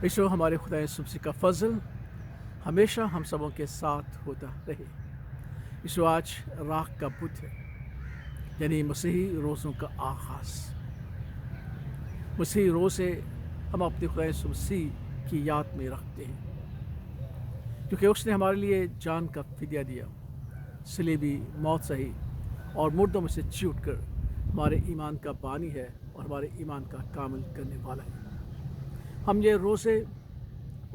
ईशो हमारे खुदा यीशु मसीह का फजल हमेशा हम सबों के साथ होता रहे। ईशो आज राख का बुत है, यानी मसीही रोज़ों का आगाज़। मसीही रोज़े हम अपने खुदा यीशु मसीह की याद में रखते हैं, क्योंकि उसने हमारे लिए जान का फिदिया दिया, सलीबी मौत सही और मुर्दों में से जी उठकर हमारे ईमान का बानी है और हमारे ईमान का कामिल करने वाला है। हम ये रोज़े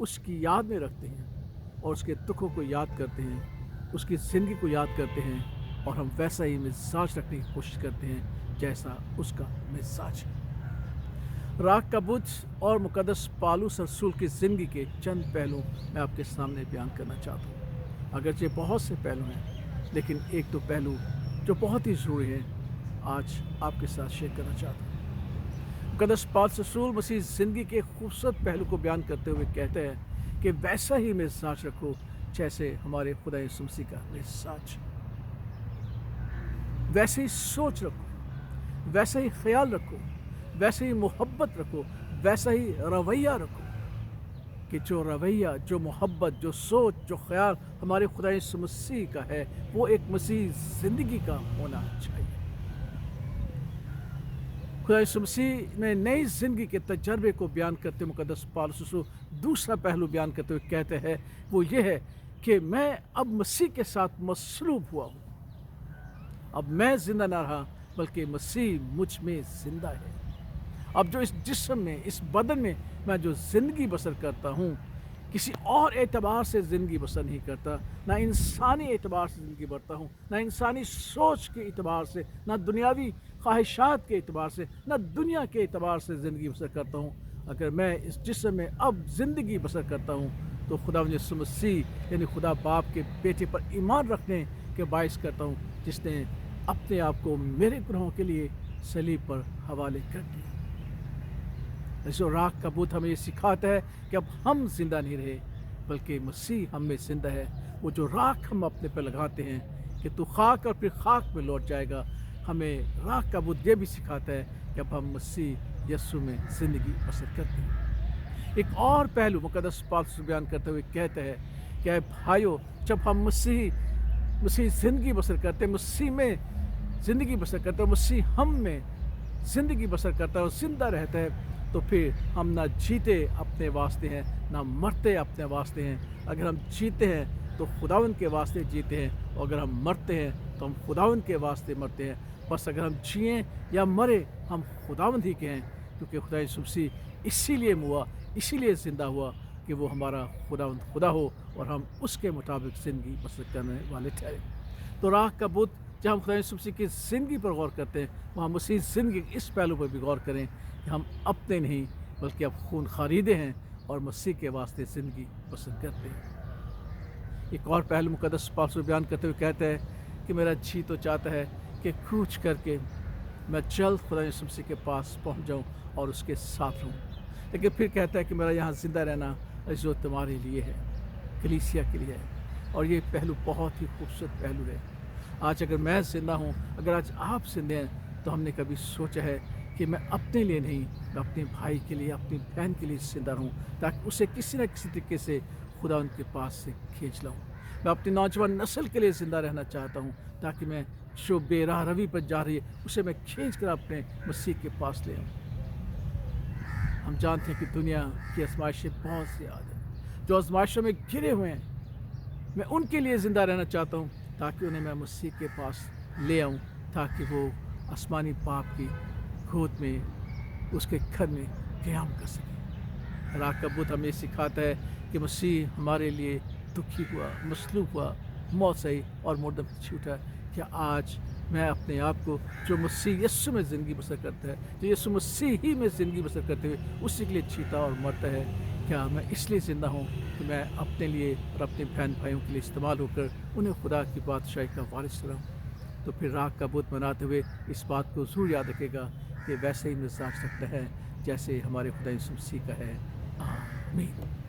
उसकी याद में रखते हैं और उसके दुखों को याद करते हैं, उसकी ज़िंदगी को याद करते हैं और हम वैसा ही मिजाज रखने की कोशिश करते हैं जैसा उसका मिजाज है। राख का बुत और मुकद्दस पालूस रसूल की ज़िंदगी के चंद पहलू मैं आपके सामने बयान करना चाहता हूँ। अगरचे बहुत से पहलू हैं, लेकिन एक दो पहलू जो बहुत ही ज़रूरी है आज आपके साथ शेयर करना चाहता हूँ। मुकद्दस पालूस रसूल मसीह ज़िंदगी के खूबसूरत पहलू को बयान करते हुए कहते हैं कि वैसा ही मिजाज रखो जैसे हमारे खुदा यीशु मसीह का मिजाज। वैसे ही सोच रखो, वैसा ही ख्याल रखो, वैसे ही मोहब्बत रखो, वैसा ही रवैया रखो कि जो रवैया, जो मोहब्बत, जो सोच, जो ख्याल हमारे खुदा यीशु मसीह का है वो एक मसीह ज़िंदगी का होना चाहिए। खुदा यीशु मसीह में नई ज़िंदगी के तजर्बे को बयान करते मुकद्दस पालूस रसूल दूसरा पहलू बयान करते हुए कहते हैं, वो ये है कि मैं अब मसीह के साथ मसलूब हुआ हूँ। अब मैं ज़िंदा ना रहा बल्कि मसीह मुझ में ज़िंदा है। अब जो इस जिस्म में, इस बदन में मैं जो ज़िंदगी बसर करता हूँ, किसी और एतबार से ज़िंदगी बसर नहीं करता, ना इंसानी एतबार से ज़िंदगी बरता हूँ, ना इंसानी सोच के एतबार से, ना दुनियावी ख्वाहिशात के एतबार से, ना दुनिया के एतबार से ज़िंदगी बसर करता हूँ। अगर मैं इस जिस्म में अब ज़िंदगी बसर करता हूँ तो खुदा यीशु मसीह यानी खुदा बाप के बेटे पर ईमान रखने के बायस करता हूँ, जिसने अपने आप को मेरे गुनाहों के लिए सलीब पर हवाले कर दिया। जो राख का बुत हमें ये सिखाता है कि अब हम जिंदा नहीं रहे बल्कि मसीह हम में जिंदा है। वो जो राख हम अपने पर लगाते हैं कि तू खाक और फिर खाक में लौट जाएगा, हमें राख का बुत ये भी सिखाता है कि अब हम मसीह यीशु में ज़िंदगी बसर करते हैं। एक और पहलू मुकद्दस पालूस बयान करते हुए कहते हैं कि भाइयों, जब हम मसीह ज़िंदगी बसर करते हैं, मसीह में ज़िंदगी बसर करते हैं, मसीह हम में ज़िंदगी बसर करता है और ज़िंदा रहता है, तो फिर हम ना जीते अपने वास्ते हैं, ना मरते अपने वास्ते हैं। अगर हम जीते हैं तो खुदावंद के वास्ते जीते हैं, और अगर हम मरते हैं तो हम खुदावंद के वास्ते मरते हैं। बस अगर हम जिएँ या मरे हम खुदावंद ही के हैं, क्योंकि खुदा यीशु मसीह इसीलिए हुआ, इसीलिए ज़िंदा हुआ कि वो हमारा खुदावंद खुदा हो और हम उसके मुताबिक ज़िंदगी बसर करने वाले ठहरे। तो राख का बुत जब हम खुदा यीशु मसीह की ज़िंदगी पर गौर करते हैं, वहाँ मसीह ज़िंदगी के इस पहलू पर भी गौर करें कि हम अपने नहीं बल्कि अब खून खरीदे हैं और मसीह के वास्ते ज़िंदगी बसर करते हैं। एक और पहलू मुकद्दस पालूस बयान करते हुए कहते हैं कि मेरा जी तो चाहता है कि कूच करके मैं जल्द खुदा यीशु मसीह के पास पहुँच जाऊँ और उसके साथ रहूँ। लेकिन फिर कहता है कि मेरा यहाँ ज़िंदा रहना जो तुम्हारे लिए है, कलीसिया के लिए है। और ये पहलू बहुत ही खूबसूरत पहलू है। आज अगर मैं ज़िंदा हूँ, अगर आज आप ज़िंदे हैं, तो हमने कभी सोचा है कि मैं अपने लिए नहीं, मैं अपने भाई के लिए, अपनी बहन के लिए ज़िंदा रहूँ, ताकि उसे किसी न किसी तरीके से खुदा उनके पास से खींच लाऊँ। मैं अपनी नौजवान नस्ल के लिए ज़िंदा रहना चाहता हूँ, ताकि मैं जो बेराह रवी पर जा रही है उसे मैं खींच कर अपने मसीह के पास ले आऊँ। हम जानते हैं कि दुनिया की आजमाइशें बहुत ज़्यादा हैं। जो आजमाइशों में घिरे हुए हैं, मैं उनके लिए ज़िंदा रहना चाहता हूँ, ताकि उन्हें मैं मसीह के पास ले आऊँ, ताकि वो आसमानी बाप की गोद में, उसके घर में क़याम कर सके। राख का बुत हमें सिखाता है कि मसीह हमारे लिए दुखी हुआ, मसलूब हुआ, मौत सही और मुर्दों में जी उठा। क्या आज मैं अपने आप को जो मसीह यीशु में ज़िंदगी बसर करता है, जो यीशु मसीह ही में ज़िंदगी बसर करते हुए उसी के लिए जीता और मरता है, क्या मैं इसलिए ज़िंदा हूँ कि मैं अपने लिए और अपने बहन भाइयों के लिए इस्तेमाल होकर उन्हें खुदा की बादशाही का वारिस रहूँ? तो फिर राख का बुत बनाते हुए इस बात को ज़रूर याद रखेगा कि वैसे ही मिजाज रखता है जैसे हमारे खुदा यीशु मसीह का है। आमीन।